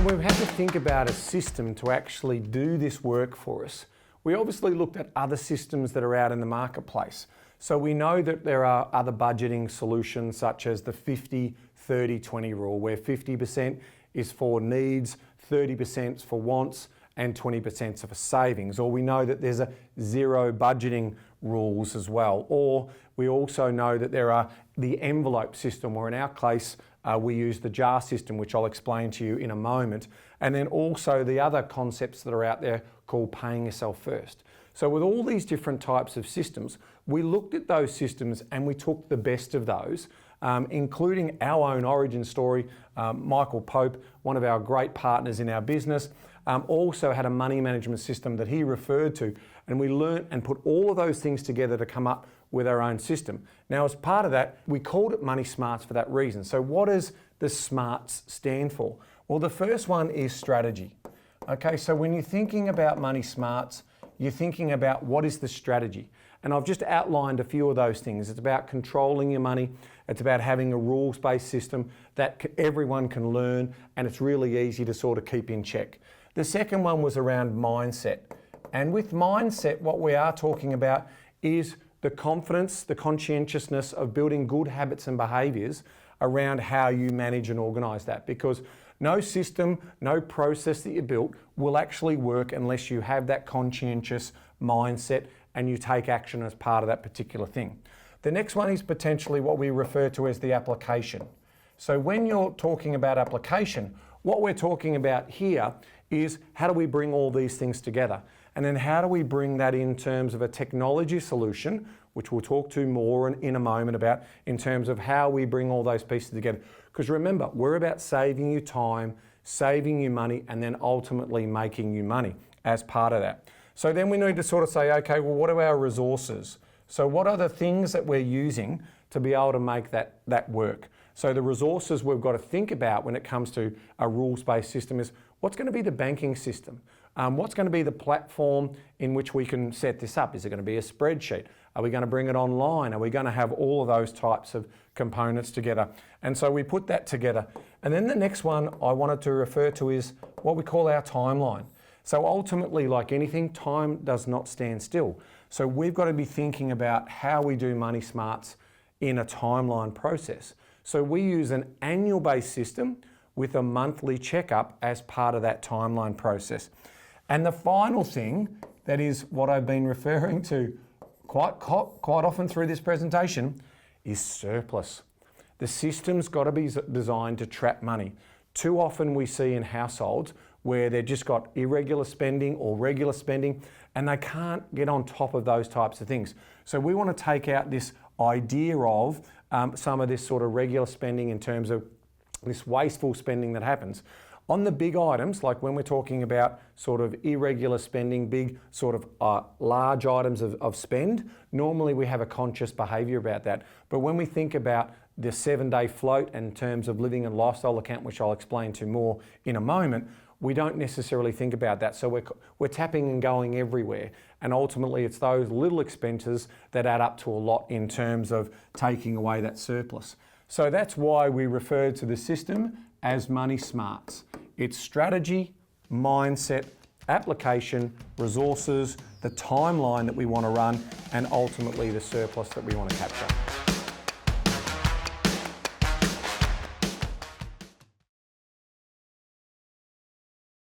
we've had to think about a system to actually do this work for us. We obviously looked at other systems that are out in the marketplace. So we know that there are other budgeting solutions such as the 50-30-20 rule, where 50% is for needs, 30% is for wants, and 20% is for savings. Or we know that there's a zero budgeting rules as well. Or we also know that there are the envelope system, or in our case, we use the jar system, which I'll explain to you in a moment. And then also the other concepts that are out there called paying yourself first. So with all these different types of systems, we looked at those systems and we took the best of those, including our own origin story. Michael Pope, one of our great partners in our business, also had a money management system that he referred to, and we learnt and put all of those things together to come up with our own system. Now, as part of that, we called it MoneySMARTS for that reason. So what does the SMARTS stand for? Well, the first one is strategy. Okay, so when you're thinking about MoneySMARTS, you're thinking about what is the strategy. And I've just outlined a few of those things. It's about controlling your money. It's about having a rules-based system that everyone can learn, and it's really easy to sort of keep in check. The second one was around mindset. And with mindset, what we are talking about is the confidence, the conscientiousness of building good habits and behaviours around how you manage and organise that. Because no system, no process that you built will actually work unless you have that conscientious mindset and you take action as part of that particular thing. The next one is potentially what we refer to as the application. So when you're talking about application, what we're talking about here is how do we bring all these things together? And then how do we bring that in terms of a technology solution, which we'll talk to more in a moment about, in terms of how we bring all those pieces together. Because remember, we're about saving you time, saving you money, and then ultimately making you money as part of that. So then we need to sort of say, okay, well, what are our resources? So what are the things that we're using to be able to make that work? So the resources we've got to think about when it comes to a rules-based system is what's going to be the banking system? What's going to be the platform in which we can set this up? Is it going to be a spreadsheet? Are we going to bring it online? Are we going to have all of those types of components together? And so we put that together. And then the next one I wanted to refer to is what we call our timeline. So ultimately, like anything, time does not stand still. So we've got to be thinking about how we do MoneySMARTS in a timeline process. So we use an annual-based system with a monthly checkup as part of that timeline process. And the final thing, that is what I've been referring to quite often through this presentation, is surplus. The system's got to be designed to trap money. Too often we see in households where they've just got irregular spending or regular spending, and they can't get on top of those types of things. So we want to take out this idea of some of this sort of regular spending in terms of this wasteful spending that happens. On the big items, like when we're talking about sort of irregular spending, big sort of large items of spend, normally we have a conscious behaviour about that. But when we think about the 7-day float in terms of living and lifestyle account, which I'll explain to more in a moment, we don't necessarily think about that. So we're tapping and going everywhere. And ultimately it's those little expenses that add up to a lot in terms of taking away that surplus. So that's why we refer to the system as MoneySMARTS. It's strategy, mindset, application, resources, the timeline that we want to run, and ultimately the surplus that we want to capture.